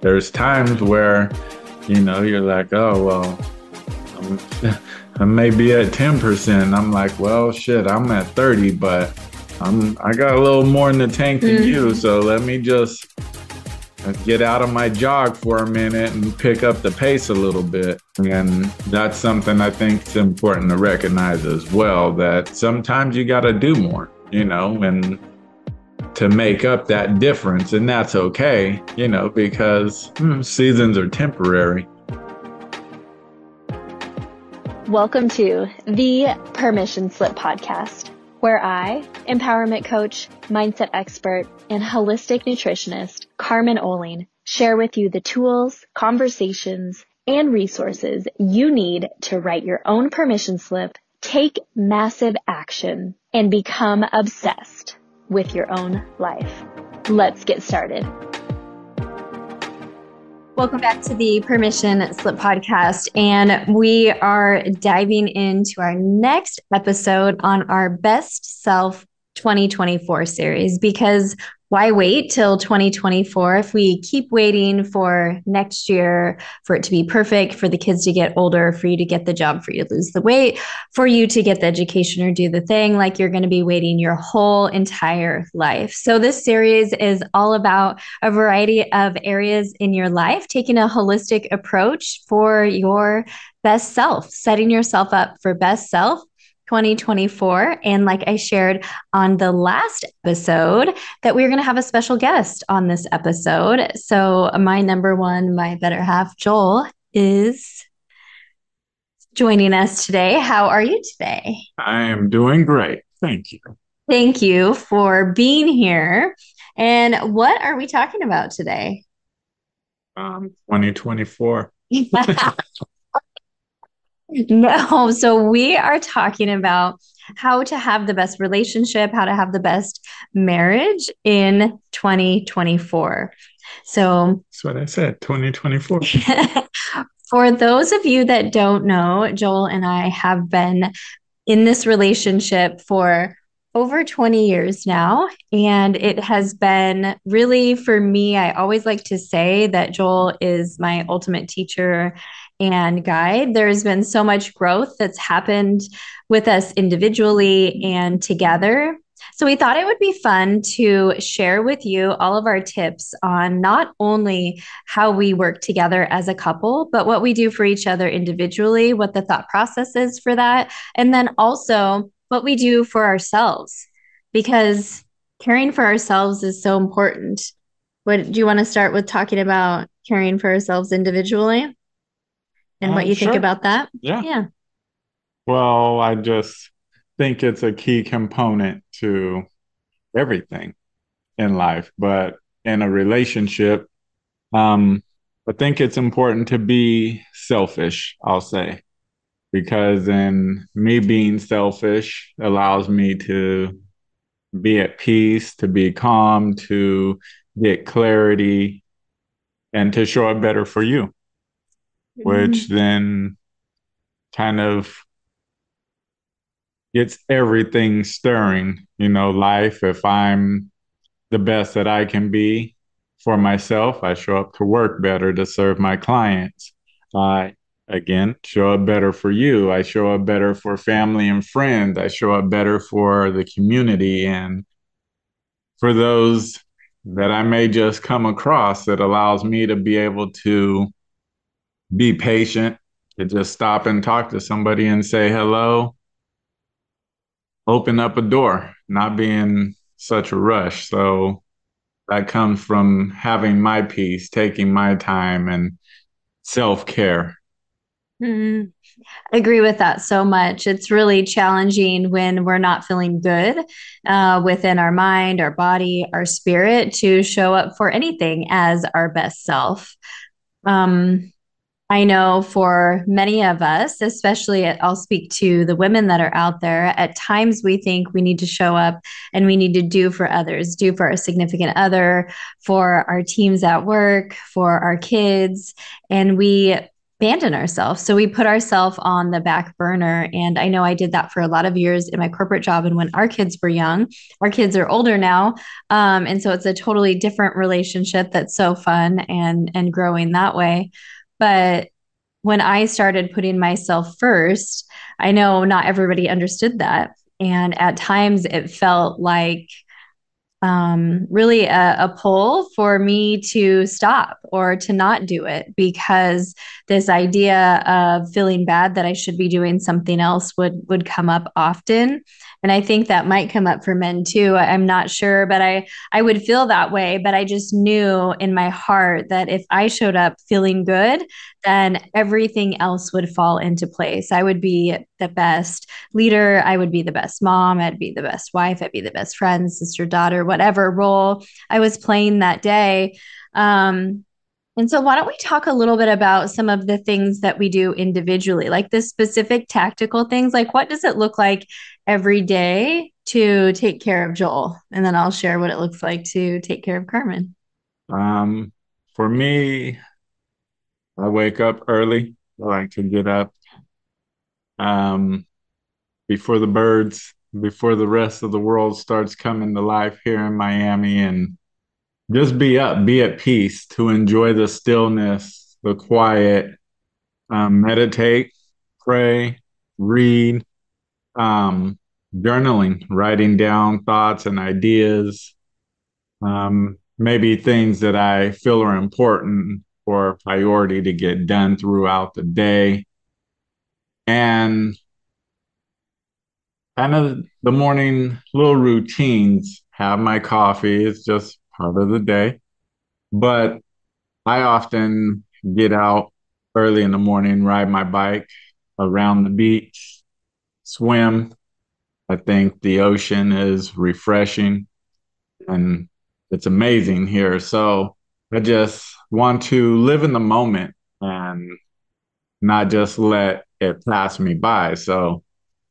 there's times where, you're like, oh, well, I may be at 10%. I'm like, well, shit, I'm at 30, but I got a little more in the tank than you. So let me just get out of my jog for a minute and pick up the pace a little bit. And that's something I think is important to recognize as well, that sometimes you got to do more, and to make up that difference. And that's okay, because seasons are temporary. Welcome to the Permission Slip podcast, where I, empowerment coach, mindset expert, and holistic nutritionist Carmen share with you the tools, conversations, and resources you need to write your own permission slip, take massive action, and become obsessed with your own life. Let's get started. Welcome back to the Permission Slip podcast, and we are diving into our next episode on our Best Self 2024 series, because why wait till 2024 if we keep waiting for next year for it to be perfect, for the kids to get older, for you to get the job, for you to lose the weight, for you to get the education or do the thing, like you're going to be waiting your whole entire life. So this series is all about a variety of areas in your life, taking a holistic approach for your best self, setting yourself up for best self 2024. And like I shared on the last episode, that we're going to have a special guest on this episode. So my number one, my better half, Joel, is joining us today. How are you today? I am doing great. Thank you. Thank you for being here. And what are we talking about today? 2024. No, so we are talking about how to have the best relationship, how to have the best marriage in 2024. So that's what I said, 2024. For those of you that don't know, Joel and I have been in this relationship for over 20 years now. And it has been really, for me, I always like to say that Joel is my ultimate teacher and guide. There's been so much growth that's happened with us individually and together. So we thought it would be fun to share with you all of our tips on not only how we work together as a couple, but what we do for each other individually, what the thought process is for that, and then also what we do for ourselves, because caring for ourselves is so important. What do you want to start with, talking about caring for ourselves individually and what you think about that? Yeah. Well, I just think it's a key component to everything in life, but in a relationship, I think it's important to be selfish, I'll say, because in me being selfish allows me to be at peace, to be calm, to get clarity, and to show up better for you, which then kind of gets everything stirring, life. If I'm the best that I can be for myself, I show up to work better to serve my clients. I, again, show up better for you. I show up better for family and friends. I show up better for the community. And for those that I may just come across, it allows me to be able to be patient, to just stop and talk to somebody and say hello, open up a door, not being such a rush. So that comes from having my peace, taking my time, and self-care. I agree with that so much. It's really challenging when we're not feeling good within our mind, our body, our spirit, to show up for anything as our best self. I know for many of us, especially I'll speak to the women that are out there, at times we think we need to show up and we need to do for others, do for our significant other, for our teams at work, for our kids. And we abandon ourselves. So we put ourselves on the back burner. And I know I did that for a lot of years in my corporate job. And when our kids were young, our kids are older now. And so it's a totally different relationship that's so fun and growing that way. But when I started putting myself first, I know not everybody understood that. And at times it felt like really a pull for me to stop or to not do it because this idea of feeling bad that I should be doing something else would come up often. And I think that might come up for men too. I'm not sure, but I would feel that way. But I just knew in my heart that if I showed up feeling good, then everything else would fall into place. I would be the best leader. I would be the best mom. I'd be the best wife. I'd be the best friend, sister, daughter, whatever role I was playing that day. And so, why don't we talk a little bit about some of the things that we do individually, like the specific tactical things? Like, what does it look like every day to take care of Joel? And then I'll share what it looks like to take care of Carmen. Um, for me, I wake up early. I like to get up um, before the birds, before the rest of the world starts coming to life here in Miami, and just be up, be at peace, to enjoy the stillness, the quiet, meditate, pray, read, um, journaling, writing down thoughts and ideas, maybe things that I feel are important or a priority to get done throughout the day. And kind of the morning little routines, have my coffee, it's just part of the day. But I often get out early in the morning, ride my bike around the beach, swim. I think the ocean is refreshing and it's amazing here. So I just want to live in the moment and not just let it pass me by. So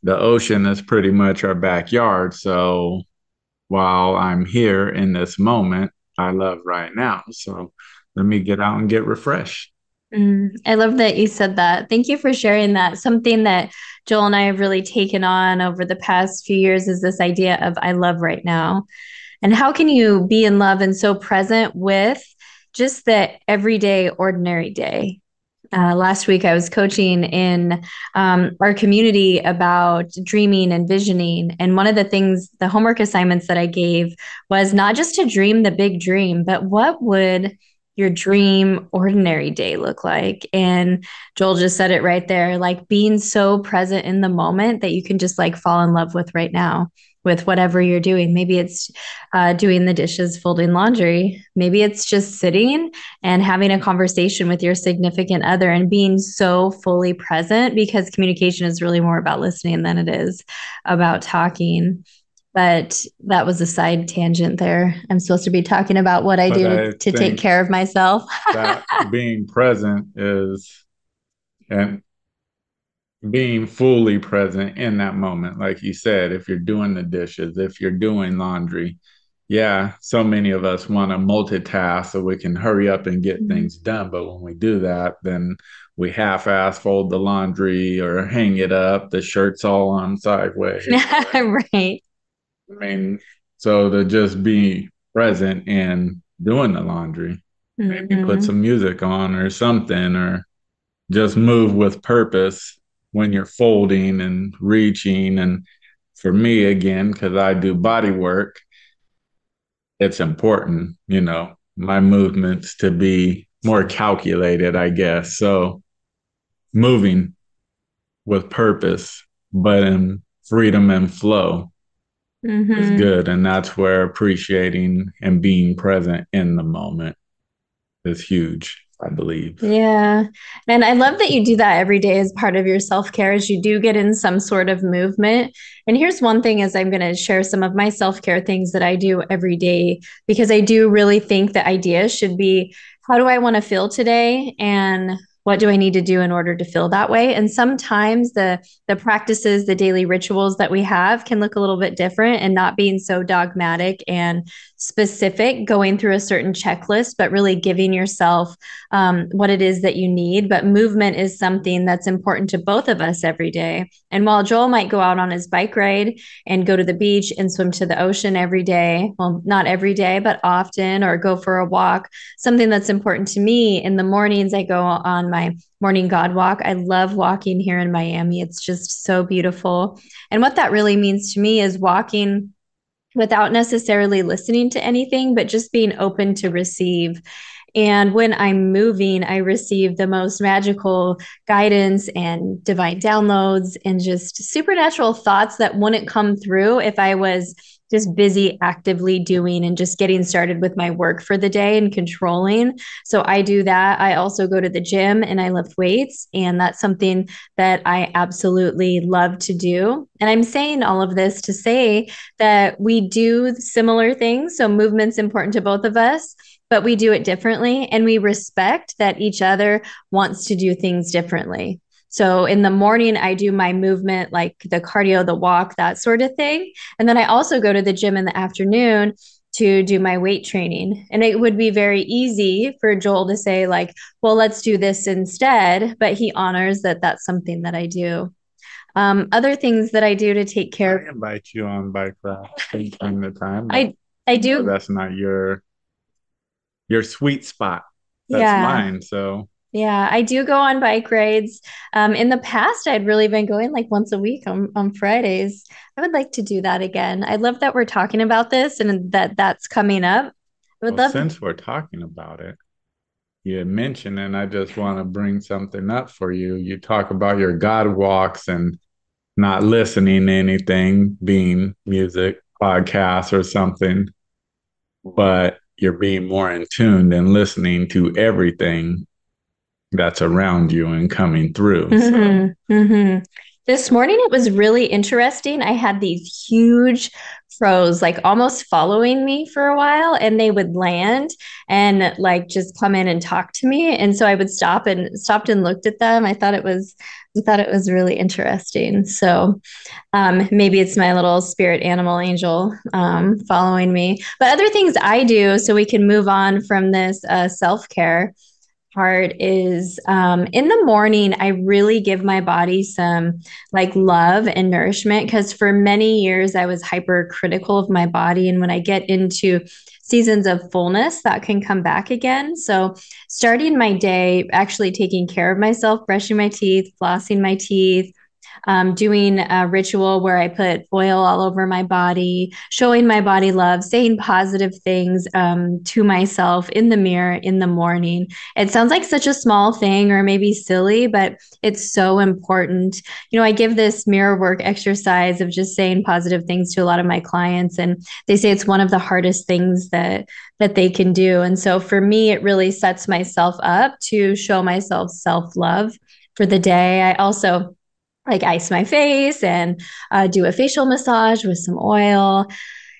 the ocean is pretty much our backyard. So while I'm here in this moment, I love right now. So let me get out and get refreshed. I love that you said that. Thank you for sharing that. Something that Joel and I have really taken on over the past few years is this idea of I love right now. And how can you be in love and so present with just the everyday, ordinary day? Last week, I was coaching in our community about dreaming and visioning. And one of the things, the homework assignments that I gave was not just to dream the big dream, but what would your dream ordinary day look like? And Joel just said it right there, like being so present in the moment that you can just like fall in love with right now with whatever you're doing. Maybe it's doing the dishes, folding laundry. Maybe it's just sitting and having a conversation with your significant other and being so fully present because communication is really more about listening than it is about talking. But that was a side tangent there. I'm supposed to be talking about what I But do I to take think care of myself. that being present is, and being fully present in that moment. Like you said, if you're doing the dishes, if you're doing laundry, yeah, so many of us want to multitask so we can hurry up and get things done. But when we do that, then we half-ass fold the laundry or hang it up, the shirt's all on sideways. Right. I mean, so to just be present and doing the laundry, maybe put Mm-hmm. some music on or something, or just move with purpose when you're folding and reaching. And for me, again, because I do body work, it's important, my movements to be more calculated, I guess. So moving with purpose, but in freedom and flow is Mm-hmm. good. And that's where appreciating and being present in the moment is huge, I believe. Yeah. And I love that you do that every day as part of your self-care, as you do get in some sort of movement. And here's one thing is I'm going to share some of my self-care things that I do every day because I do really think the idea should be how do I want to feel today? And what do I need to do in order to feel that way? And sometimes the practices, the daily rituals that we have can look a little bit different, and not being so dogmatic and specific, going through a certain checklist, but really giving yourself what it is that you need. But movement is something that's important to both of us every day. And while Joel might go out on his bike ride and go to the beach and swim to the ocean every day, well, not every day, but often, or go for a walk, something that's important to me in the mornings, I go on my morning God walk. I love walking here in Miami. It's just so beautiful. And what that really means to me is walking without necessarily listening to anything, but just being open to receive. And when I'm moving, I receive the most magical guidance and divine downloads and just supernatural thoughts that wouldn't come through if I was just busy actively doing and just getting started with my work for the day and controlling. So I do that. I also go to the gym and I lift weights. And that's something that I absolutely love to do. And I'm saying all of this to say that we do similar things. So movement's important to both of us, but we do it differently, and we respect that each other wants to do things differently. So in the morning, I do my movement, like the cardio, the walk, that sort of thing. And then I also go to the gym in the afternoon to do my weight training. And it would be very easy for Joel to say, like, well, let's do this instead. But he honors that that's something that I do. Other things that I do to take care of. I invite you on bike rides from time to time. I do. That's not your sweet spot. That's Yeah. mine. So Yeah, I do go on bike rides. In the past, I'd really been going like once a week on Fridays. I would like to do that again. I love that we're talking about this and that that's coming up. I would well, love. since we're talking about it, you had mentioned, and I just want to bring something up for you. You talk about your God walks and not listening to anything, being music, podcasts, or something, but you're being more in tune and listening to everything that's around you and coming through. Mm-hmm, mm-hmm. This morning it was really interesting. I had these huge crows like almost following me for a while, and they would land and like just come in and talk to me. And so I would stopped and looked at them. I thought it was really interesting. So maybe it's my little spirit animal angel following me. But other things I do, so we can move on from this self-care part, is in the morning I really give my body some like love and nourishment, because for many years I was hypercritical of my body, and when I get into seasons of fullness, that can come back again. So starting my day actually taking care of myself, brushing my teeth, flossing my teeth, doing a ritual where I put oil all over my body, showing my body love, saying positive things to myself in the mirror in the morning. It sounds like such a small thing or maybe silly, but it's so important. You know, I give this mirror work exercise of just saying positive things to a lot of my clients, and they say it's one of the hardest things that they can do. And so for me, it really sets myself up to show myself self-love for the day. I also like ice my face and do a facial massage with some oil.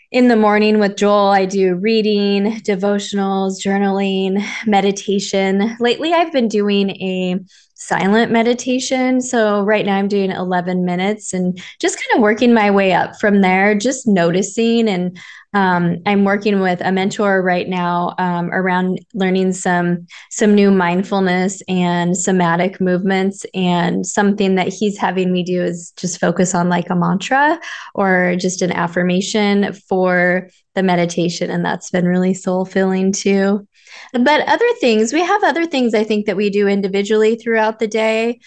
In the morning with Joel, I do reading, devotionals, journaling, meditation. Lately, I've been doing a silent meditation. So right now I'm doing 11 minutes and just kind of working my way up from there, just noticing. And I'm working with a mentor right now around learning some new mindfulness and somatic movements. And something that he's having me do is just focus on like a mantra or just an affirmation for the meditation. And that's been really soul filling too. But other things, we have other things I think that we do individually throughout the day.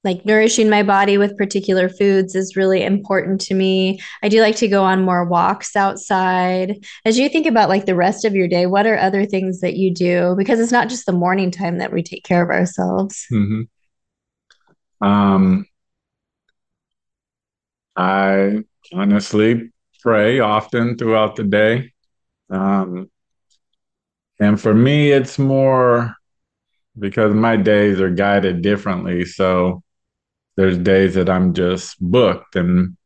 Like nourishing my body with particular foods is really important to me. I do like to go on more walks outside. As you think about like the rest of your day, what are other things that you do? Because it's not just the morning time that we take care of ourselves. Mm-hmm. Um, I honestly pray often throughout the day. Um, and for me, it's more because my days are guided differently. So there's days that I'm just booked and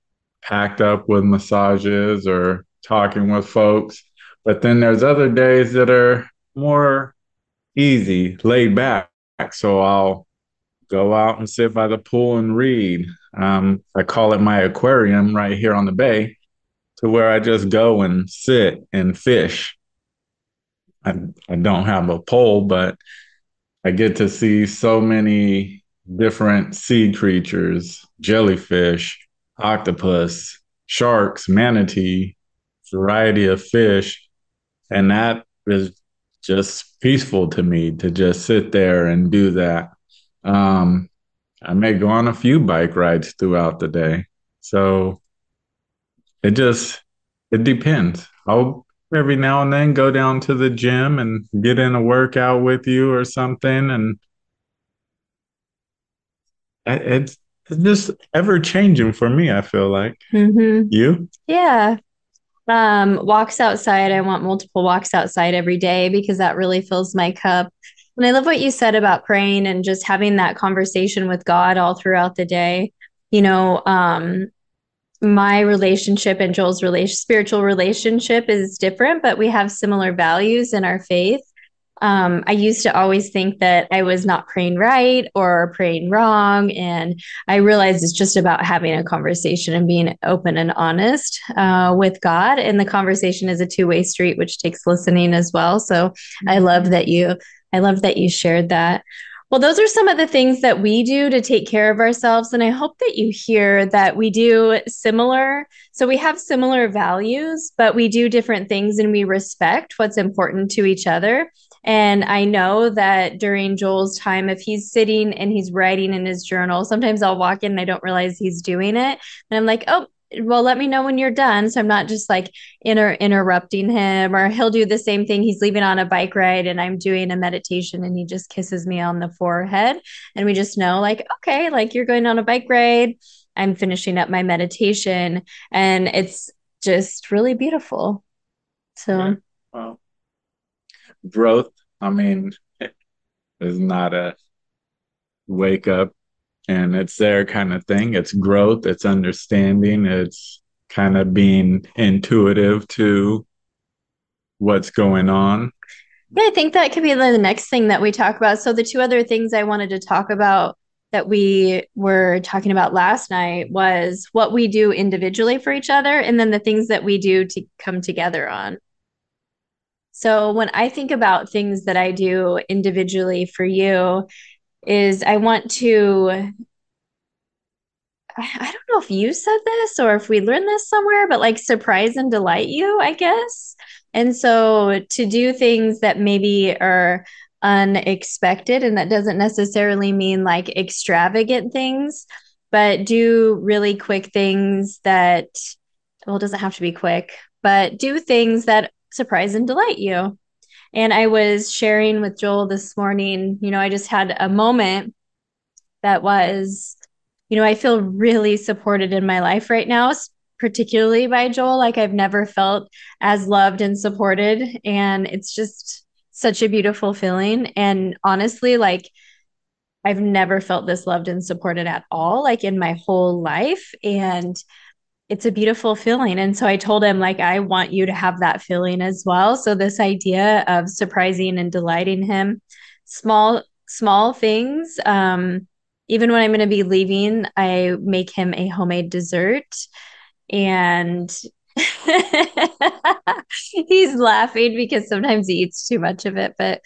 packed up with massages or talking with folks. But then there's other days that are more easy, laid back. So I'll go out and sit by the pool and read. I call it my aquarium right here on the bay, to where I just go and sit and fish. I, I don't have a pole, but I get to see so many different sea creatures, jellyfish, octopus, sharks, manatee, variety of fish. And that is just peaceful to me to just sit there and do that. Um, I may go on a few bike rides throughout the day. So it just, it depends. I'll every now and then go down to the gym and get in a workout with you or something. And it's just ever changing for me, I feel like. Mm-hmm. You? Yeah. Walks outside. I want multiple walks outside every day because that really fills my cup. And I love what you said about praying and just having that conversation with God all throughout the day. You know, my relationship and Joel's spiritual relationship is different, but we have similar values in our faith. I used to always think that I was not praying right or praying wrong. And I realized it's just about having a conversation and being open and honest with God. And the conversation is a two-way street, which takes listening as well. So I love that you shared that. Well, those are some of the things that we do to take care of ourselves. And I hope that you hear that we do similar. So we have similar values, but we do different things and we respect what's important to each other. And I know that during Joel's time, if he's sitting and he's writing in his journal, sometimes I'll walk in and I don't realize he's doing it. And I'm like, oh, well, let me know when you're done. So I'm not just like interrupting him, or he'll do the same thing. He's leaving on a bike ride and I'm doing a meditation and he just kisses me on the forehead. And we just know, like, okay, like you're going on a bike ride. I'm finishing up my meditation. And it's just really beautiful. So, Yeah. Well, growth, I mean, is not a wake up and it's there kind of thing. It's growth, it's understanding, it's kind of being intuitive to what's going on. yeah, I think that could be the next thing that we talk about. So the two other things I wanted to talk about that we were talking about last night was what we do individually for each other and then the things that we do to come together on. So when I think about things that I do individually for you is I want to I don't know if you said this or if we learned this somewhere, but like surprise and delight you, I guess. And so to do things that maybe are unexpected, and that doesn't necessarily mean like extravagant things, but do really quick things that, well, it doesn't have to be quick, but do things that surprise and delight you. And I was sharing with Joel this morning, I just had a moment that was, I feel really supported in my life right now, particularly by Joel. Like I've never felt as loved and supported. And it's just such a beautiful feeling. And honestly, like I've never felt this loved and supported at all, like in my whole life. And it's a beautiful feeling. And so I told him, like, I want you to have that feeling as well. So this idea of surprising and delighting him, small things. Even when I'm going to be leaving, I make him a homemade dessert. And he's laughing because sometimes he eats too much of it. But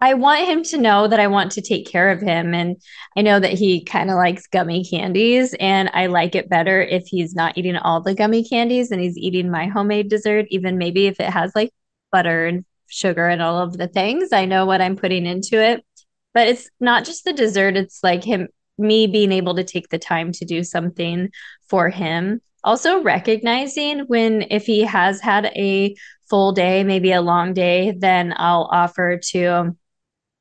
I want him to know that I want to take care of him. And I know that he kind of likes gummy candies, and I like it better if he's not eating all the gummy candies and he's eating my homemade dessert, even maybe if it has like butter and sugar and all of the things. I know what I'm putting into it. But it's not just the dessert, it's like me being able to take the time to do something for him. Also recognizing when if he has had a full day, maybe a long day, then I'll offer to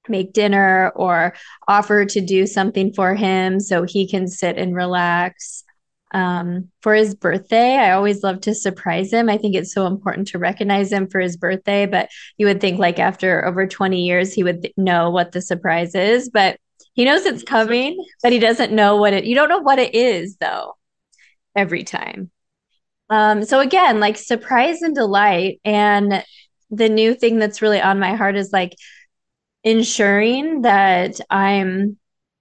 make dinner or offer to do something for him so he can sit and relax. For his birthday, I always love to surprise him. I think it's so important to recognize him for his birthday, but you would think like after over 20 years, he would know what the surprise is, but he knows it's coming, but he doesn't know you don't know what it is though, every time. So again, like surprise and delight. And the new thing that's really on my heart is like ensuring that I'm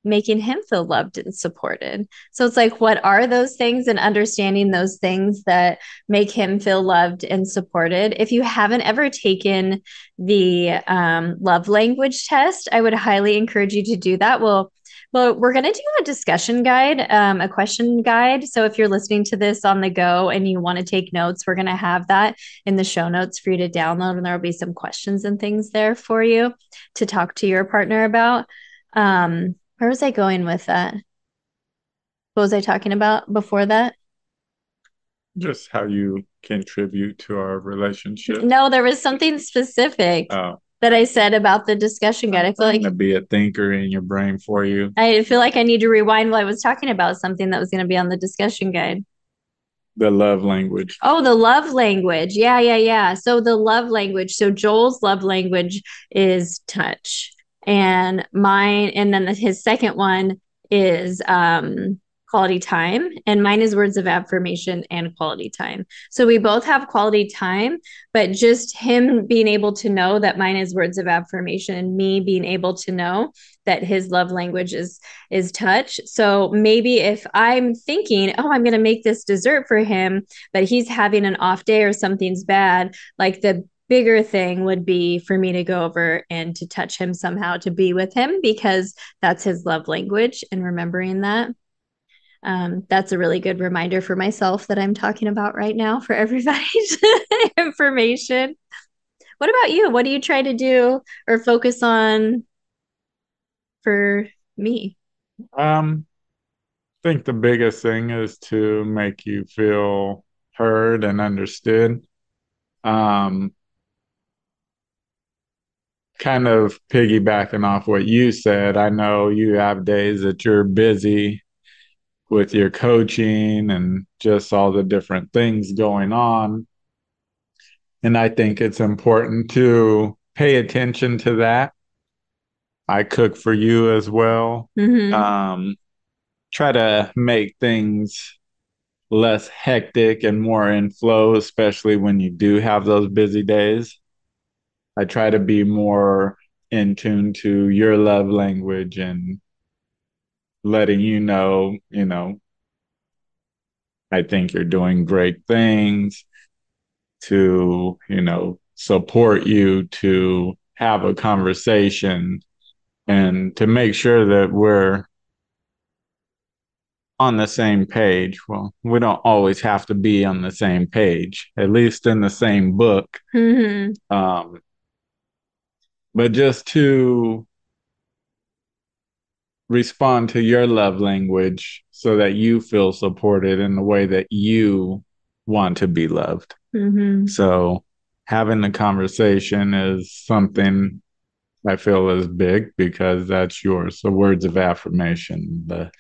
making him feel loved and supported. So it's like, what are those things, and understanding those things that make him feel loved and supported. If you haven't ever taken the love language test, I would highly encourage you to do that. Well, we're going to do a discussion guide, a question guide. So if you're listening to this on the go and you want to take notes, we're going to have that in the show notes for you to download. And there will be some questions and things there for you to talk to your partner about. Where was I going with that? What was I talking about before that? Just how you contribute to our relationship. No, there was something specific that I said about the discussion guide. I feel like to be a thinker in your brain for you. I feel like I need to rewind while I was talking about something that was going to be on the discussion guide. The love language. Oh, the love language. Yeah. So the love language. So Joel's love language is touch. And mine, and then his second one is quality time. And mine is words of affirmation and quality time. So we both have quality time, but just him being able to know that mine is words of affirmation, and me being able to know that his love language is touch. So maybe if I'm thinking, oh, I'm going to make this dessert for him, but he's having an off day or something's bad, like the bigger thing would be for me to go over and to touch him somehow, to be with him, because that's his love language, and remembering that. That's a really good reminder for myself that I'm talking about right now for everybody's information. What about you? What do you try to do or focus on for me? I think the biggest thing is to make you feel heard and understood. Um, Kind of piggybacking off what you said, I know you have days that you're busy with your coaching and just all the different things going on. And I think it's important to pay attention to that. I cook for you as well. Try to make things less hectic and more in flow, especially when you do have those busy days. I try to be more in tune to your love language and letting I think you're doing great things to, support you, to have a conversation, and to make sure that we're on the same page. Well, we don't always have to be on the same page, at least in the same book. But just to respond to your love language so that you feel supported in the way that you want to be loved. So having the conversation is something I feel is big, because that's yours. So words of affirmation, the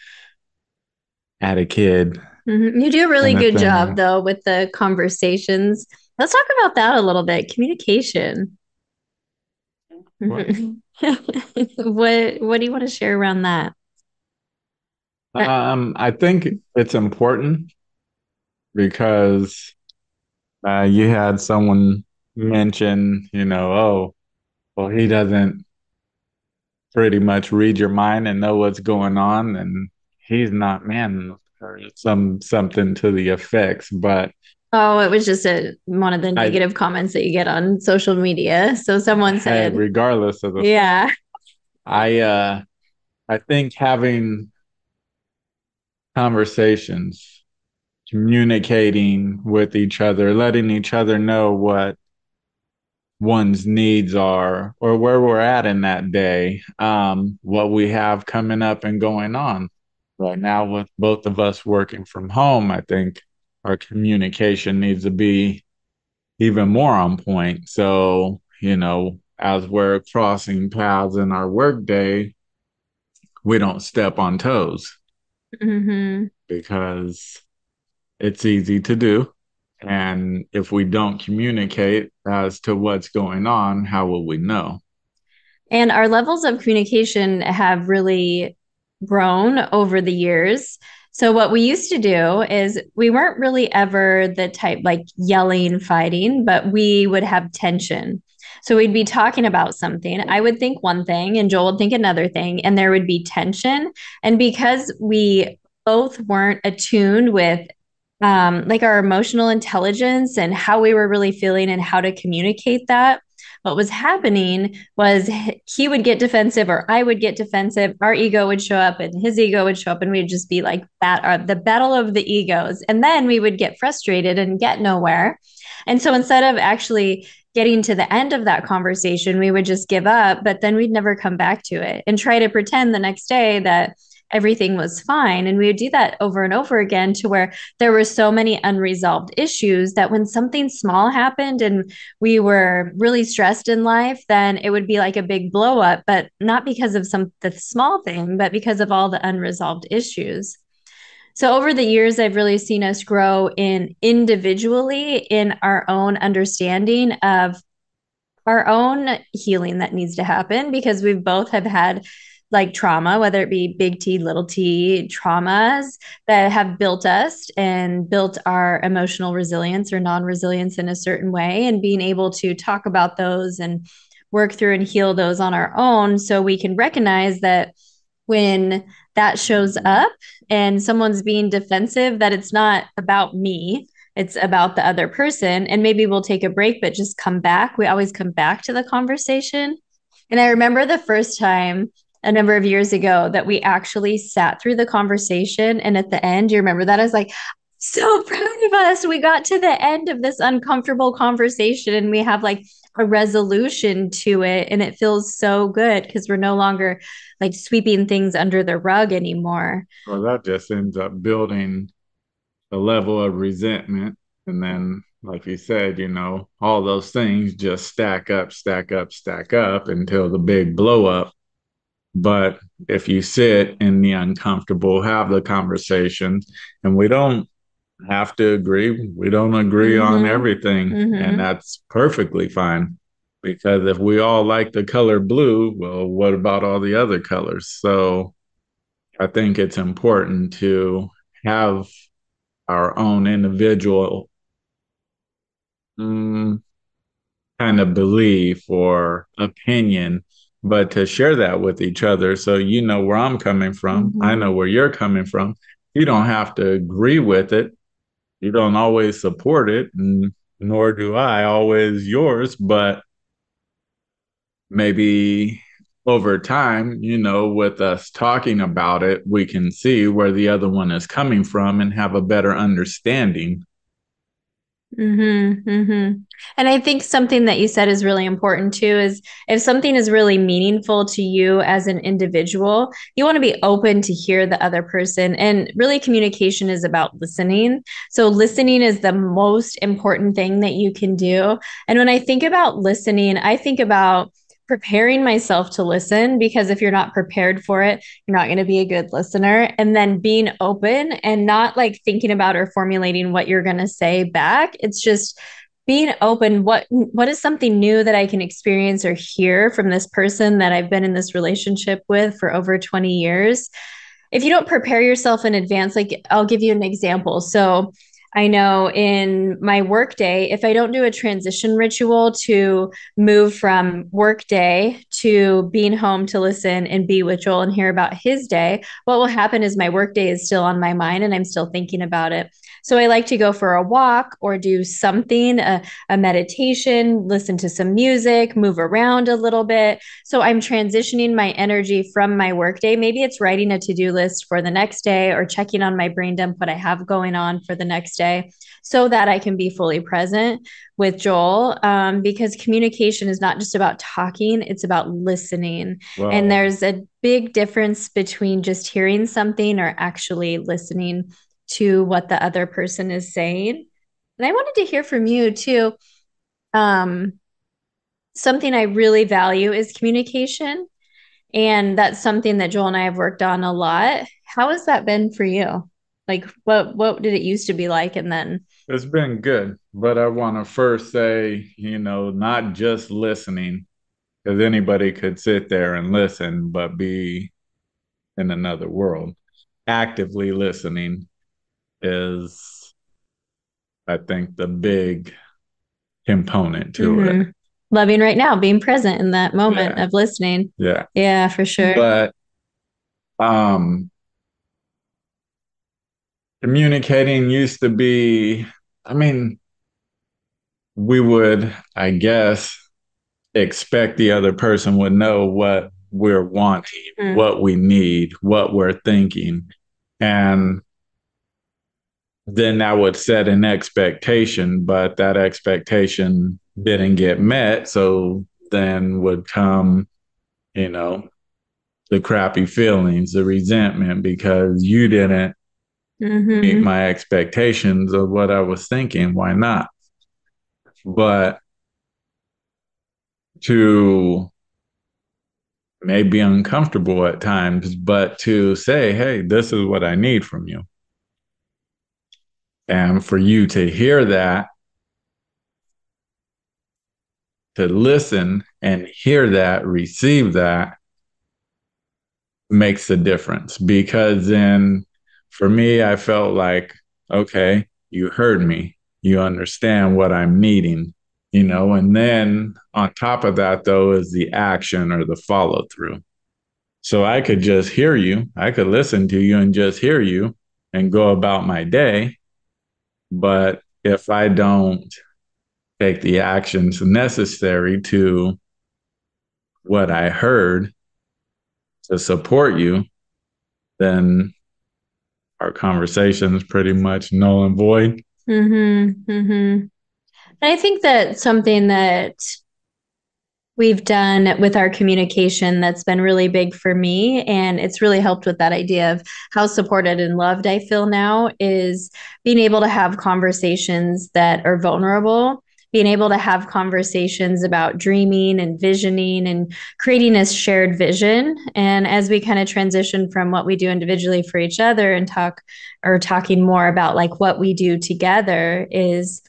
at a kid. You do a really good job though with the conversations. Let's talk about that a little bit. Communication. What do you want to share around that? I think it's important because you had someone mention, oh, well, he doesn't pretty much read your mind and know what's going on, and he's not man, or something to the effects. But oh, it was just one of the negative comments that you get on social media. So someone said, regardless of the yeah, I think having conversations, communicating with each other, letting each other know what one's needs are or where we're at in that day, what we have coming up and going on. Right now, with both of us working from home, I think our communication needs to be even more on point. So, as we're crossing paths in our workday, we don't step on toes, because it's easy to do. And if we don't communicate as to what's going on, how will we know? And our levels of communication have really grown over the years. So what we used to do is we weren't really ever the type like yelling, fighting, but we would have tension. So we'd be talking about something. I would think one thing and Joel would think another thing, and there would be tension. And because we both weren't attuned with like our emotional intelligence and how we were really feeling and how to communicate that. What was happening was he would get defensive or I would get defensive. Our ego would show up and his ego would show up, and we'd just be like the battle of the egos. And then we would get frustrated and get nowhere. And so instead of actually getting to the end of that conversation, we would just give up, but then we'd never come back to it and try to pretend the next day that everything was fine. And we would do that over and over again to where there were so many unresolved issues that when something small happened and we were really stressed in life, then it would be like a big blow up, but not because of the small thing, but because of all the unresolved issues. So over the years, I've really seen us grow in individually in our own understanding of our own healing that needs to happen because we both have had like trauma, whether it be big T, little t traumas that have built us and built our emotional resilience or non resilience in a certain way, and being able to talk about those and work through and heal those on our own so we can recognize that when that shows up and someone's being defensive, that it's not about me, it's about the other person. And maybe we'll take a break, but just come back. We always come back to the conversation. And I remember the first time a number of years ago that we actually sat through the conversation. And at the end, you remember that? I was like, so proud of us. We got to the end of this uncomfortable conversation and we have like a resolution to it. And it feels so good because we're no longer like sweeping things under the rug anymore. Well, that just ends up building a level of resentment. And then, like you said, all those things just stack up, stack up, stack up until the big blow up. But if you sit in the uncomfortable, have the conversation, and we don't have to agree, we don't agree on Mm-hmm. everything, and Mm-hmm. that's perfectly fine. Because if we all like the color blue, well, what about all the other colors? So I think it's important to have our own individual mm, kind of belief or opinion, but to share that with each other so you know where I'm coming from. I Mm-hmm. know where you're coming from. You don't have to agree with it. You don't always support it, and nor do I always yours, but maybe over time, with us talking about it, we can see where the other one is coming from and have a better understanding. Mm-hmm, mm-hmm. And I think something that you said is really important too is if something is really meaningful to you as an individual, you want to be open to hear the other person. And really, communication is about listening. So, listening is the most important thing that you can do. And when I think about listening, I think about preparing myself to listen because if you're not prepared for it, you're not going to be a good listener. And then being open and not like thinking about or formulating what you're going to say back. It's just being open. What is something new that I can experience or hear from this person that I've been in this relationship with for over 20 years? If you don't prepare yourself in advance, like I'll give you an example. So I know in my workday, if I don't do a transition ritual to move from workday to being home to listen and be with Joel and hear about his day, what will happen is my workday is still on my mind and I'm still thinking about it. So I like to go for a walk or do something, a meditation, listen to some music, move around a little bit. So I'm transitioning my energy from my workday. Maybe it's writing a to-do list for the next day or checking on my brain dump what I have going on for the next day so that I can be fully present with Joel. Because communication is not just about talking, it's about listening. And Well, there's a big difference between just hearing something or actually listening to what the other person is saying. And I wanted to hear from you too. Um, Something I really value is communication. And that's something that Joel and I have worked on a lot. How has that been for you? Like what did it used to be like and then it's been good, but I want to first say, not just listening, because anybody could sit there and listen, but be in another world. Actively listening is, I think, the big component to it. mm-hmm. Loving right now, being present in that moment Yeah. of listening. Yeah. Yeah, for sure. But um communicating used to be, I mean, we would, I guess, expect the other person would know what we're wanting, what we need, what we're thinking. And then that would set an expectation, but that expectation didn't get met. So then would come, you know, the crappy feelings, the resentment because you didn't meet my expectations of what I was thinking. Why not? But to may be uncomfortable at times, but to say, hey, this is what I need from you. And for you to hear that, to listen and hear that, receive that makes a difference. Because then for me, I felt like, okay, you heard me, you understand what I'm needing, and then on top of that, though, is the action or the follow through. So I could just hear you, I could listen to you and just hear you and go about my day. But if I don't take the actions necessary to what I heard to support you, then our conversation is pretty much null and void. And I think that something that we've done with our communication that's been really big for me, and it's really helped with that idea of how supported and loved I feel now, is being able to have conversations that are vulnerable, being able to have conversations about dreaming and visioning and creating a shared vision. And as we kind of transition from what we do individually for each other and talking more about like what we do together, is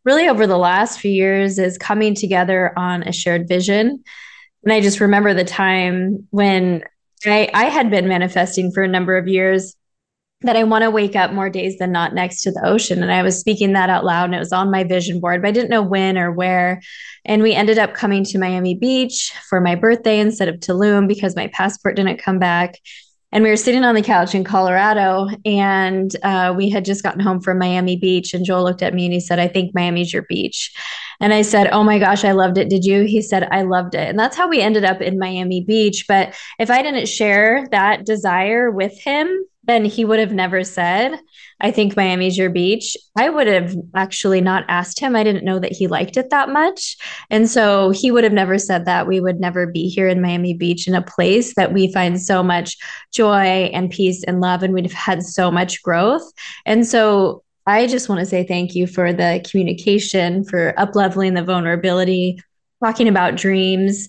really over the last few years is coming together on a shared vision. And I just remember the time when I had been manifesting for a number of years that I want to wake up more days than not next to the ocean. And I was speaking that out loud and it was on my vision board, but I didn't know when or where. And we ended up coming to Miami Beach for my birthday instead of Tulum because my passport didn't come back. And we were sitting on the couch in Colorado, and we had just gotten home from Miami Beach. And Joel looked at me and he said, "I think Miami's your beach." And I said, "Oh my gosh, I loved it. Did you?" He said, "I loved it." And that's how we ended up in Miami Beach. But if I didn't share that desire with him, then he would have never said, "I think Miami's your beach." I would have actually not asked him. I didn't know that he liked it that much. And so he would have never said that. We would never be here in Miami Beach in a place that we find so much joy and peace and love. And we'd have had so much growth. And so I just want to say thank you for the communication, for up leveling the vulnerability, talking about dreams.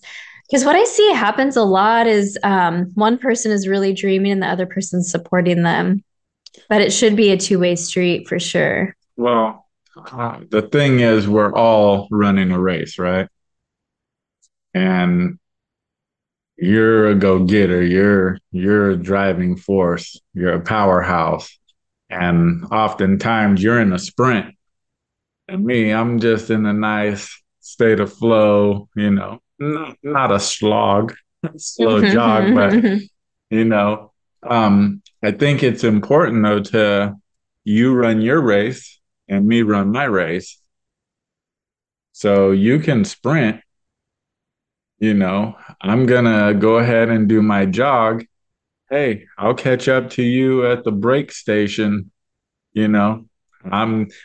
Because what I see happens a lot is one person is really dreaming and the other person's supporting them. But it should be a two-way street for sure. Well, the thing is, we're all running a race, right? And you're a go-getter. You're a driving force. You're a powerhouse. And oftentimes you're in a sprint. And me, I'm just in a nice state of flow, not a slog, slow jog, but you know, I think it's important though to you run your race and me run my race. So you can sprint, I'm gonna go ahead and do my jog. Hey, I'll catch up to you at the break station, you know.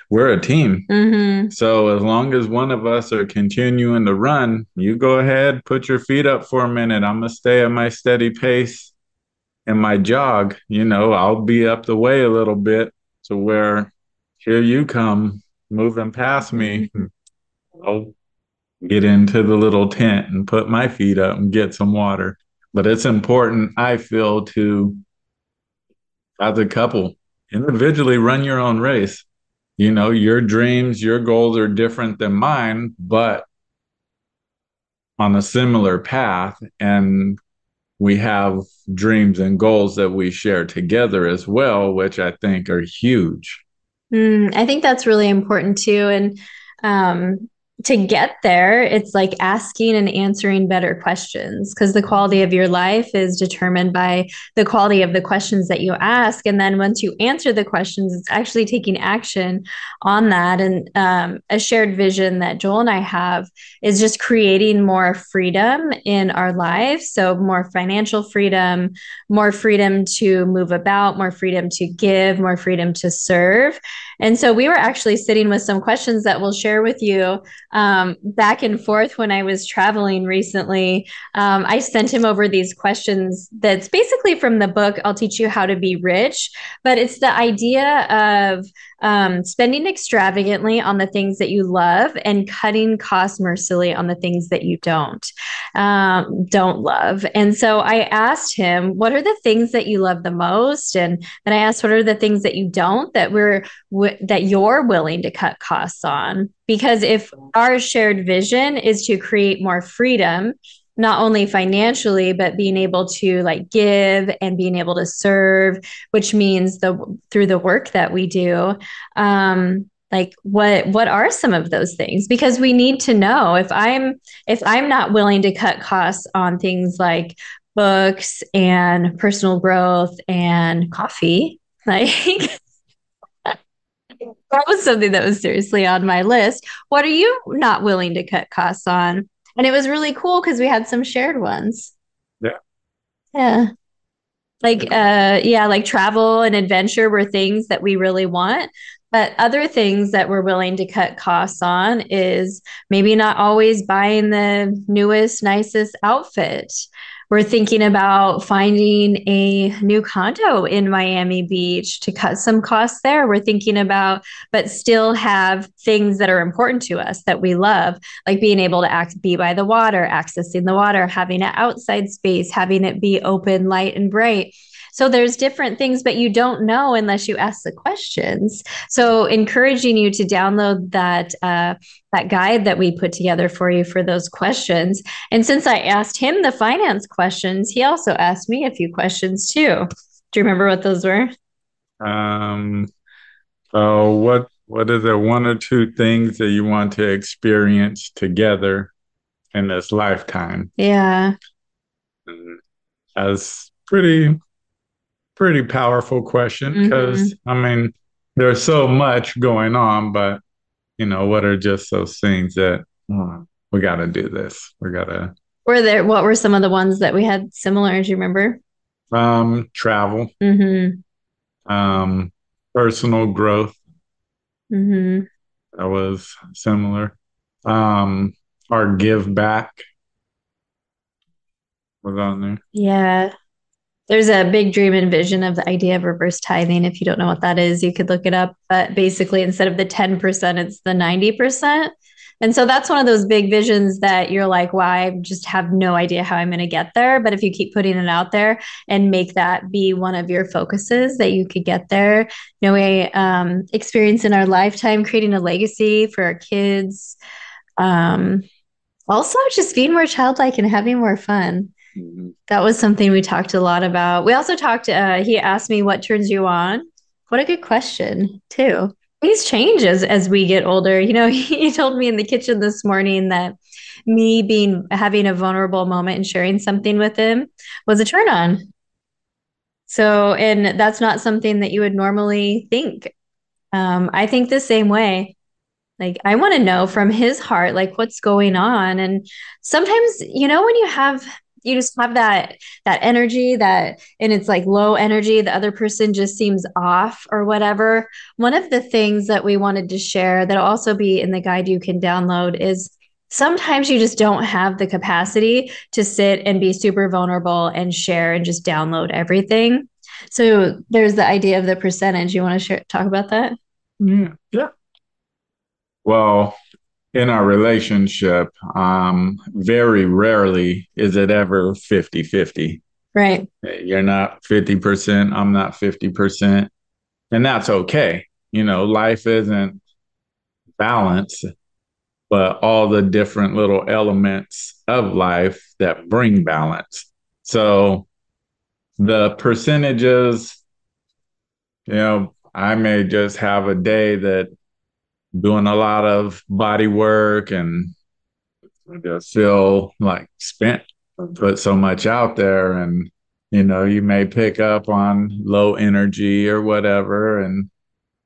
We're a team. So as long as one of us are continuing to run, you go ahead, put your feet up for a minute. I'm gonna stay at my steady pace in my jog. I'll be up the way a little bit to where here you come moving past me. I'll get into the little tent and put my feet up and get some water. But it's important, I feel, to as a couple individually run your own race. Your dreams, your goals are different than mine, but on a similar path. And we have dreams and goals that we share together as well, which I think are huge. I think that's really important too. And to get there, it's like asking and answering better questions because the quality of your life is determined by the quality of the questions that you ask. And then once you answer the questions, it's actually taking action on that. And a shared vision that Joel and I have is just creating more freedom in our lives. So, more financial freedom, more freedom to move about, more freedom to give, more freedom to serve. And so, we were actually sitting with some questions that we'll share with you back and forth when I was traveling recently. I sent him over these questions that's basically from the book, I'll Teach You How to Be Rich. But it's the idea of spending extravagantly on the things that you love and cutting costs mercilessly on the things that you don't love. And so I asked him, what are the things that you love the most? And then I asked, what are the things that you don't that you're willing to cut costs on? Because if our shared vision is to create more freedom, not only financially, but being able to like give and being able to serve, which means through the work that we do, like what are some of those things? Because we need to know if I'm not willing to cut costs on things like books and personal growth and coffee, like that was something that was seriously on my list. What are you not willing to cut costs on? And it was really cool because we had some shared ones. Yeah. Yeah. Like travel and adventure were things that we really want. But other things that we're willing to cut costs on is maybe not always buying the newest, nicest outfit. We're thinking about finding a new condo in Miami Beach to cut some costs there. We're thinking about, but still have things that are important to us that we love, like being able to be by the water, accessing the water, having an outside space, having it be open, light, and bright. So there's different things, but you don't know unless you ask the questions. So encouraging you to download that guide that we put together for you for those questions. And since I asked him the finance questions, he also asked me a few questions too. Do you remember what those were? Um, so what is it, one or two things that you want to experience together in this lifetime? Yeah. And that's pretty powerful question because I mean there's so much going on, but what are just those things that we got to do this? We got to What were some of the ones that we had similar? Do you remember? travel, Mm-hmm. um, personal growth. Mm-hmm. That was similar. Um, our give back was on there. Yeah. There's a big dream and vision of the idea of reverse tithing. If you don't know what that is, you could look it up. But basically, instead of the 10%, it's the 90%. And so that's one of those big visions that you're like, wow, I just have no idea how I'm going to get there. But if you keep putting it out there and make that be one of your focuses, that you could get there. We experience in our lifetime, creating a legacy for our kids. Also, just being more childlike and having more fun. Mm-hmm. That was something we talked a lot about. We also talked, he asked me what turns you on. What a good question, too. Things change as we get older. He told me in the kitchen this morning that having a vulnerable moment and sharing something with him was a turn on. So, and that's not something that you would normally think. I think the same way. Like, I want to know from his heart, like what's going on. And sometimes, when you just have that energy and it's like low energy, the other person just seems off or whatever. One of the things that we wanted to share that'll also be in the guide you can download is sometimes you just don't have the capacity to sit and be super vulnerable and share and just download everything. So there's the idea of the percentage. You want to talk about that? Yeah. Yeah. Well, in our relationship, very rarely is it ever 50-50. Right. You're not 50%, I'm not 50%. And that's okay. Life isn't balanced, but all the different little elements of life that bring balance. So the percentages, I may just have a day that doing a lot of body work and I just feel like spent, put so much out there, and you may pick up on low energy or whatever, and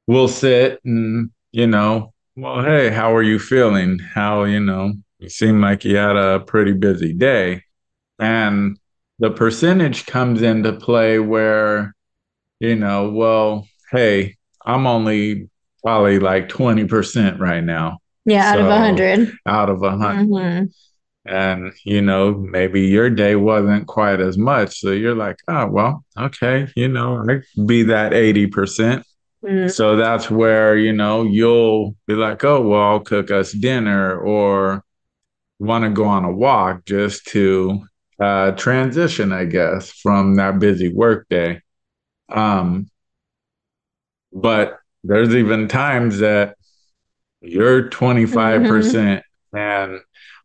we'll sit and well, hey, how are you feeling? How you seem like you had a pretty busy day, and the percentage comes into play where well, hey, I'm only probably like 20% right now. Yeah, out of So 100. out of 100. Mm-hmm. And, maybe your day wasn't quite as much. So you're like, oh, well, okay, I be that 80%. Mm-hmm. So that's where, you'll be like, oh, well, I'll cook us dinner or want to go on a walk just to transition, I guess, from that busy work day. Um, but there's even times that you're Mm-hmm. 25% and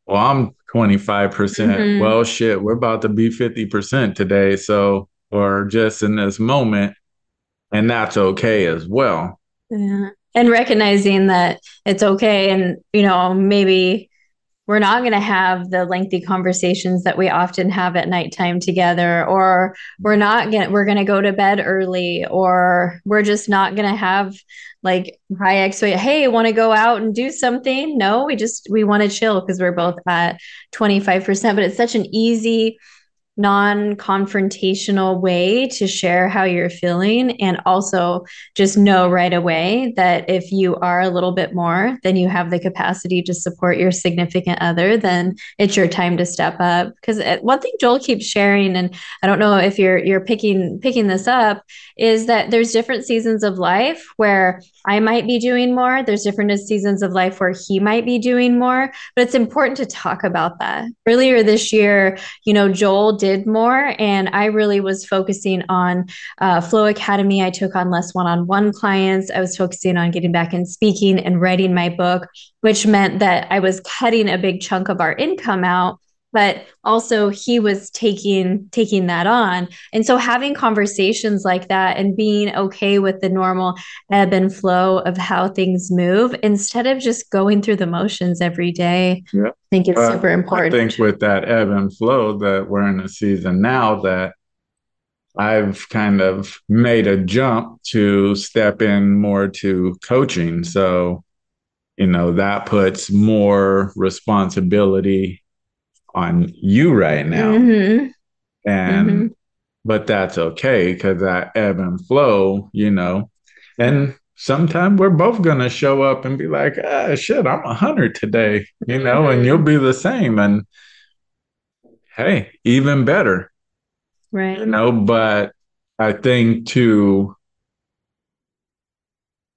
well, I'm 25%. Mm-hmm. Well, shit, we're about to be 50% today. So, or just in this moment, and that's okay as well. Yeah. And recognizing that it's okay. And, maybe we're not going to have the lengthy conversations that we often have at nighttime together, or we're going to go to bed early, or we're just not going to have like high expect, hey, want to go out and do something? No, we want to chill because we're both at 25%, but it's such an easy non-confrontational way to share how you're feeling, and also just know right away that if you are a little bit more than you have the capacity to support your significant other, then it's your time to step up. Because one thing Joel keeps sharing, and I don't know if you're picking this up, is that there's different seasons of life where I might be doing more, there's different seasons of life where he might be doing more, but it's important to talk about that. Earlier this year, Joel did more, and I really was focusing on Flow Academy. I took on less one-on-one clients. I was focusing on getting back in speaking and writing my book, which meant that I was cutting a big chunk of our income out. But also he was taking that on. And so having conversations like that and being okay with the normal ebb and flow of how things move instead of just going through the motions every day, Yeah. I think it's super I important. think with that ebb and flow that we're in a season now that I've kind of made a jump to step in more to coaching. So, that puts more responsibility on you right now. Mm-hmm. Mm-hmm. And but that's okay because that ebb and flow, and sometimes we're both gonna show up and be like, ah, shit, I'm 100 today, and you'll Mm-hmm. be the same. And hey, even better, Right. but I think to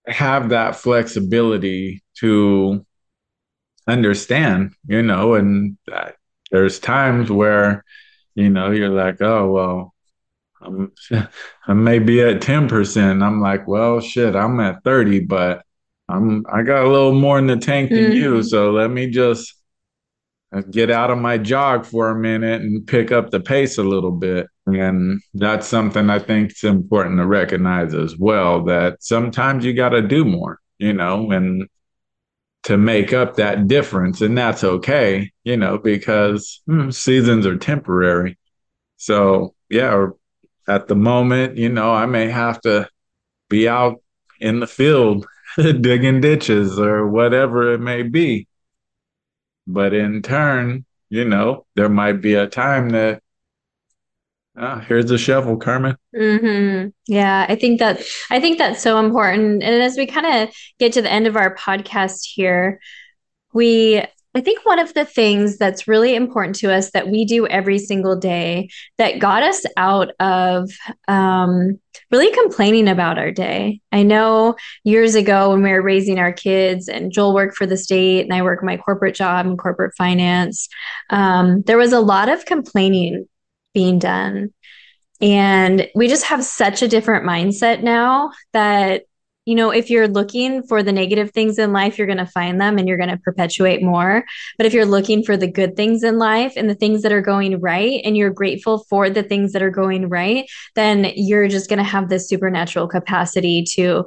have that flexibility to understand, and that there's times where, you're like, oh, well, I'm, I may be at 10%. I'm like, well, shit, I'm at 30, but I got a little more in the tank than you. Mm-hmm. So let me just get out of my jog for a minute and pick up the pace a little bit. And that's something I think it's important to recognize as well, that sometimes you got to do more, and to make up that difference. And that's okay, because seasons are temporary. So, yeah, at the moment, I may have to be out in the field digging ditches or whatever it may be. But in turn, there might be a time that, here's a shovel, Carmen. Mm-hmm. Yeah, I think that's so important. And as we kind of get to the end of our podcast here, we I think one of the things that's really important to us that we do every single day that got us out of really complaining about our day. I know years ago when we were raising our kids and Joel worked for the state and I work my corporate job in corporate finance, there was a lot of complaining being done. And we just have such a different mindset now that if you're looking for the negative things in life, you're going to find them and you're going to perpetuate more. But if you're looking for the good things in life and the things that are going right, and you're grateful for the things that are going right, then you're just going to have this supernatural capacity to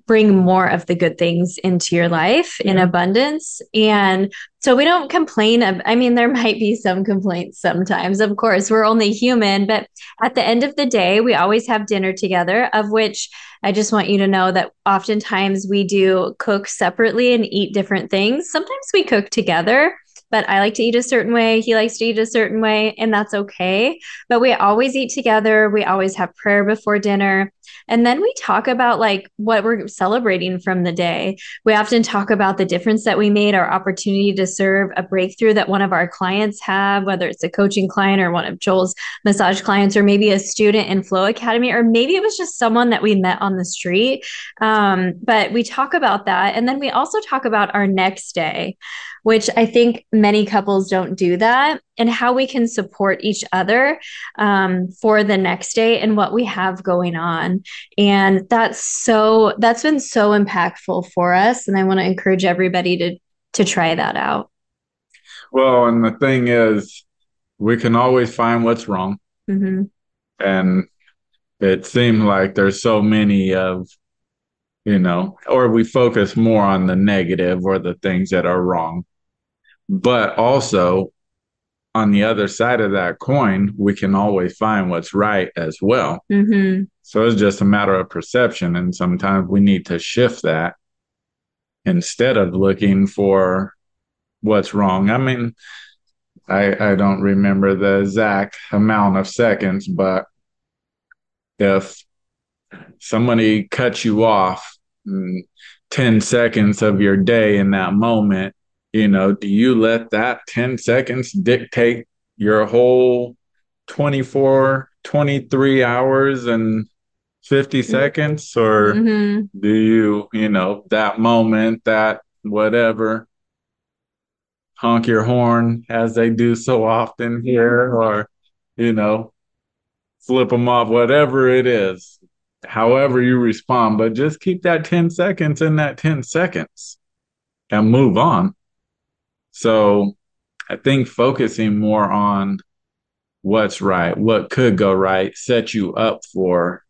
bring more of the good things into your life in abundance. And so we don't complain. I mean, there might be some complaints sometimes. Of course, we're only human, but at the end of the day, we always have dinner together, of which I just want you to know that oftentimes we do cook separately and eat different things. Sometimes we cook together, but I like to eat a certain way. He likes to eat a certain way, and that's okay. But we always eat together. We always have prayer before dinner. And then we talk about like what we're celebrating from the day. We often talk about the difference that we made, our opportunity to serve, a breakthrough that one of our clients have, whether it's a coaching client or one of Joel's massage clients, or maybe a student in Flow Academy, or maybe it was just someone that we met on the street. But we talk about that. And then we also talk about our next day, which I think many couples don't do that, and how we can support each other for the next day and what we have going on. And that's been so impactful for us. And I want to encourage everybody to try that out. Well, and the thing is, we can always find what's wrong. Mm-hmm. And it seems like there's so many or we focus more on the negative or the things that are wrong. But also, on the other side of that coin, we can always find what's right as well. Mm-hmm. So it's just a matter of perception. And sometimes we need to shift that instead of looking for what's wrong. I mean, I don't remember the exact amount of seconds, but if somebody cuts you off 10 seconds of your day in that moment, do you let that 10 seconds dictate your whole 24, 23 hours and 50 seconds? Or do you, that moment, that whatever, honk your horn as they do so often here, or, flip them off, whatever it is, however you respond, but just keep that 10 seconds in that 10 seconds and move on. So I think focusing more on what's right, what could go right, set you up for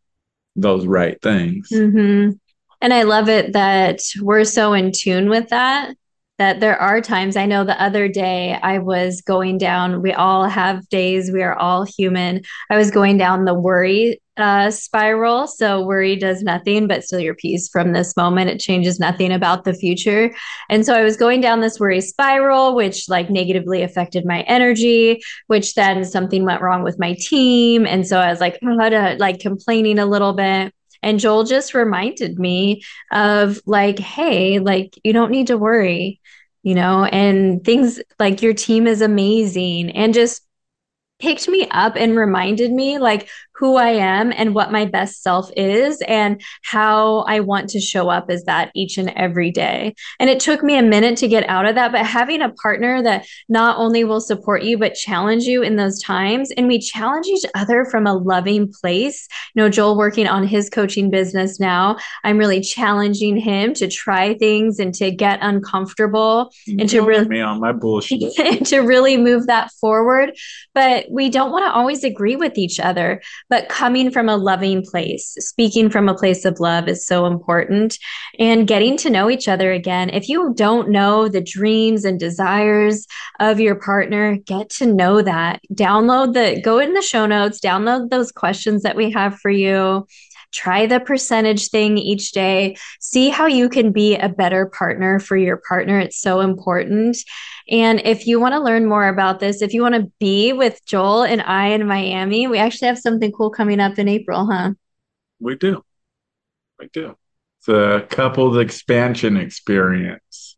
those right things. Mm-hmm. And I love it that we're so in tune with that there are times. I know the other day I was going down, we all have days, we are all human. I was going down the worry spiral. So worry does nothing but steal your peace from this moment. It changes nothing about the future. And so I was going down this worry spiral, which like negatively affected my energy, which then something went wrong with my team. And so I was like, complaining a little bit. And Joel just reminded me of like, hey, like you don't need to worry, and things like your team is amazing, and just picked me up and reminded me like who I am and what my best self is and how I want to show up as that each and every day. And it took me a minute to get out of that, but having a partner that not only will support you, but challenge you in those times. And we challenge each other from a loving place. Joel working on his coaching business now, I'm really challenging him to try things and to get uncomfortable and to really me on my bullshit to really move that forward. But we don't want to always agree with each other. But coming from a loving place, speaking from a place of love is so important. And getting to know each other again. If you don't know the dreams and desires of your partner, get to know that. Go in the show notes, download those questions that we have for you. Try the percentage thing each day. See how you can be a better partner for your partner. It's so important. And if you want to learn more about this, if you want to be with Joel and I in Miami, we actually have something cool coming up in April, huh? We do. It's a couples expansion experience.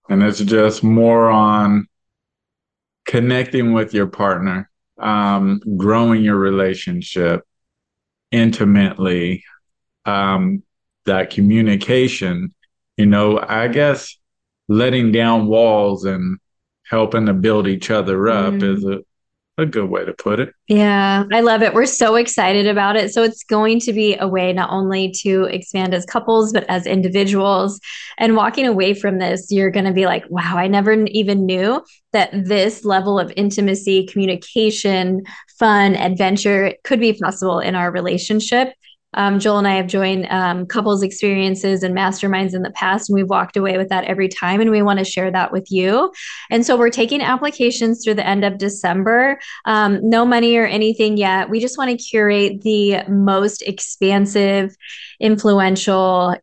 And it's just more on connecting with your partner, growing your relationship intimately, that communication, I guess letting down walls and helping to build each other up a good way to put it. Yeah, I love it. We're so excited about it. So it's going to be a way not only to expand as couples, but as individuals. And walking away from this, you're going to be like, wow, I never even knew that this level of intimacy, communication, fun, adventure could be possible in our relationship. Joel and I have joined couples experiences and masterminds in the past, and we've walked away with that every time. And we want to share that with you. And so we're taking applications through the end of December. No money or anything yet. We just want to curate the most expansive, influential,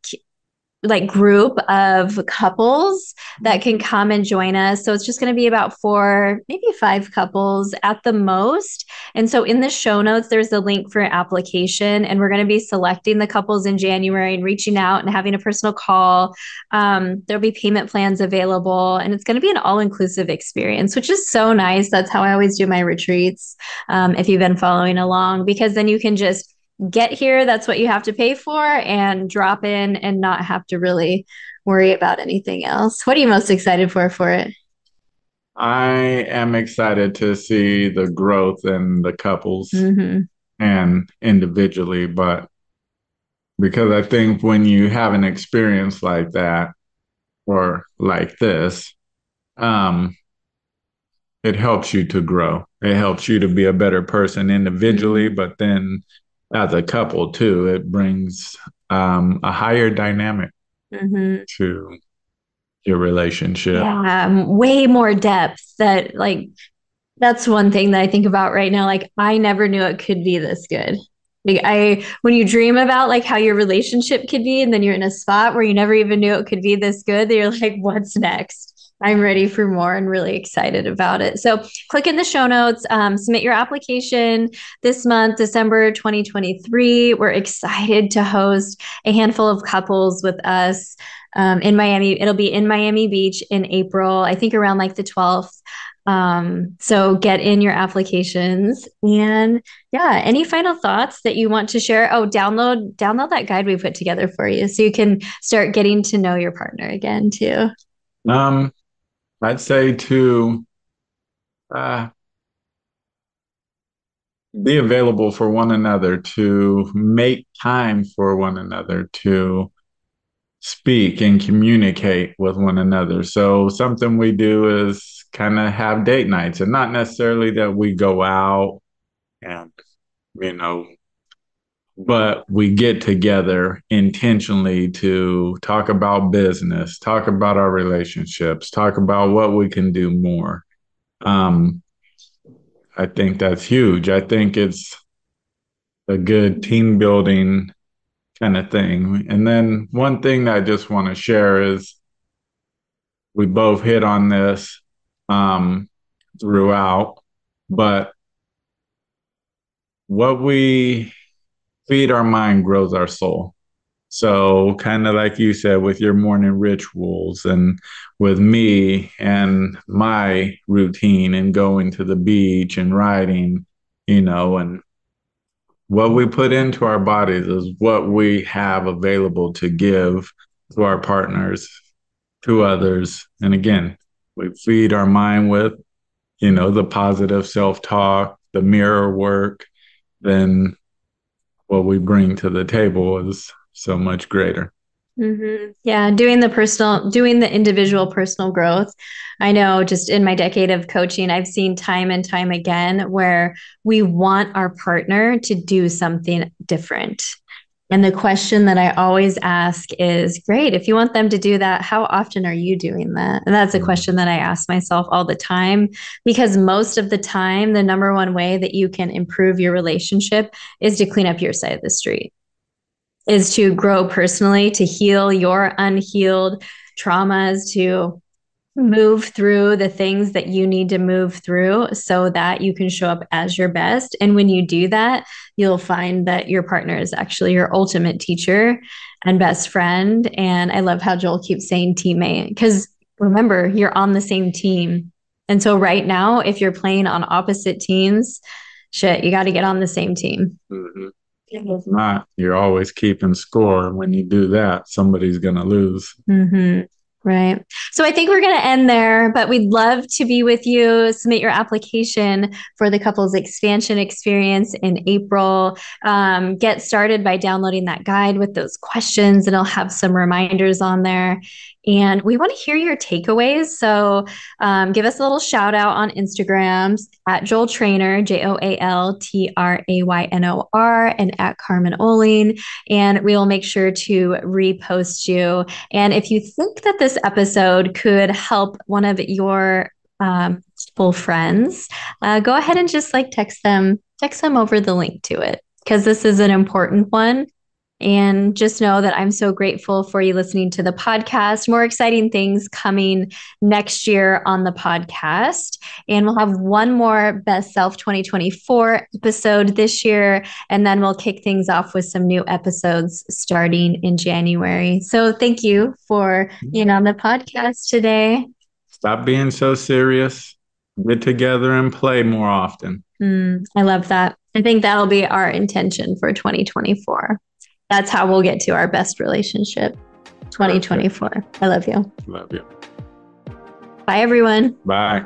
like group of couples that can come and join us. So it's just going to be about 4, maybe 5 couples at the most. And so in the show notes, there's a link for application, and we're going to be selecting the couples in January and reaching out and having a personal call. There'll be payment plans available, and it's going to be an all-inclusive experience, which is so nice. That's how I always do my retreats. If you've been following along, because then you can just get here, that's what you have to pay for, and drop in and not have to really worry about anything else. What are you most excited for it? I am excited to see the growth in the couples Mm-hmm. and individually, but because I think when you have an experience like that or like this, um, it helps you to grow. It helps you to be a better person individually, Mm-hmm. but then as a couple too, it brings a higher dynamic Mm-hmm. to your relationship. Yeah, way more depth. That like that's one thing that I think about right now. Like I never knew it could be this good. Like I when you dream about like how your relationship could be, and then you're in a spot where you never even knew it could be this good, that you're like, what's next? I'm ready for more and really excited about it. So click in the show notes, submit your application this month, December 2023. We're excited to host a handful of couples with us in Miami. It'll be in Miami Beach in April, I think around like the 12th. So get in your applications. And yeah, any final thoughts that you want to share? Oh, download that guide we put together for you so you can start getting to know your partner again too. Um, I'd say to uh, be available for one another, to make time for one another, to speak and communicate with one another. So something we do is kind of have date nights, and not necessarily that we go out and, you know, but we get together intentionally to talk about business, talk about our relationships, talk about what we can do more. Um, I think that's huge. I think it's a good team building kind of thing. And then one thing that I just want to share is we both hit on this um, throughout, but what we feed our mind grows our soul. So, kind of like you said, with your morning rituals, and with me and my routine, and going to the beach and riding, and what we put into our bodies is what we have available to give to our partners, to others. And again, we feed our mind with, the positive self talk, the mirror work, then what we bring to the table is so much greater. Mm-hmm. Yeah, doing the individual personal growth. I know just in my decade of coaching, I've seen time and time again where we want our partner to do something different. And the question that I always ask is, great, if you want them to do that, how often are you doing that? And that's a question that I ask myself all the time, because most of the time, the number one way that you can improve your relationship is to clean up your side of the street, is to grow personally, to heal your unhealed traumas, to move through the things that you need to move through so that you can show up as your best. And when you do that, you'll find that your partner is actually your ultimate teacher and best friend. And I love how Joel keeps saying teammate, because remember, you're on the same team. And so right now, if you're playing on opposite teams, shit, you got to get on the same team. Mm-hmm. If not, you're always keeping score. When you do that, somebody's going to lose. Mm-hmm. Right. So I think we're going to end there, but we'd love to be with you. Submit your application for the couples expansion experience in April. Get started by downloading that guide with those questions, and it'll have some reminders on there. And we want to hear your takeaways. So give us a little shout out on Instagram at Joel Traynor, JoelTraynor, and at Carmen Oling. And we will make sure to repost you. And if you think that this episode could help one of your full friends, go ahead and just like text them over the link to it, because this is an important one. And just know that I'm so grateful for you listening to the podcast. More exciting things coming next year on the podcast. And we'll have one more Best Self 2024 episode this year. And then we'll kick things off with some new episodes starting in January. So thank you for being on the podcast today. Stop being so serious. Get together and play more often. I love that. I think that'll be our intention for 2024. That's how we'll get to our best relationship. 2024. Perfect. I love you. Love you. Bye, everyone. Bye.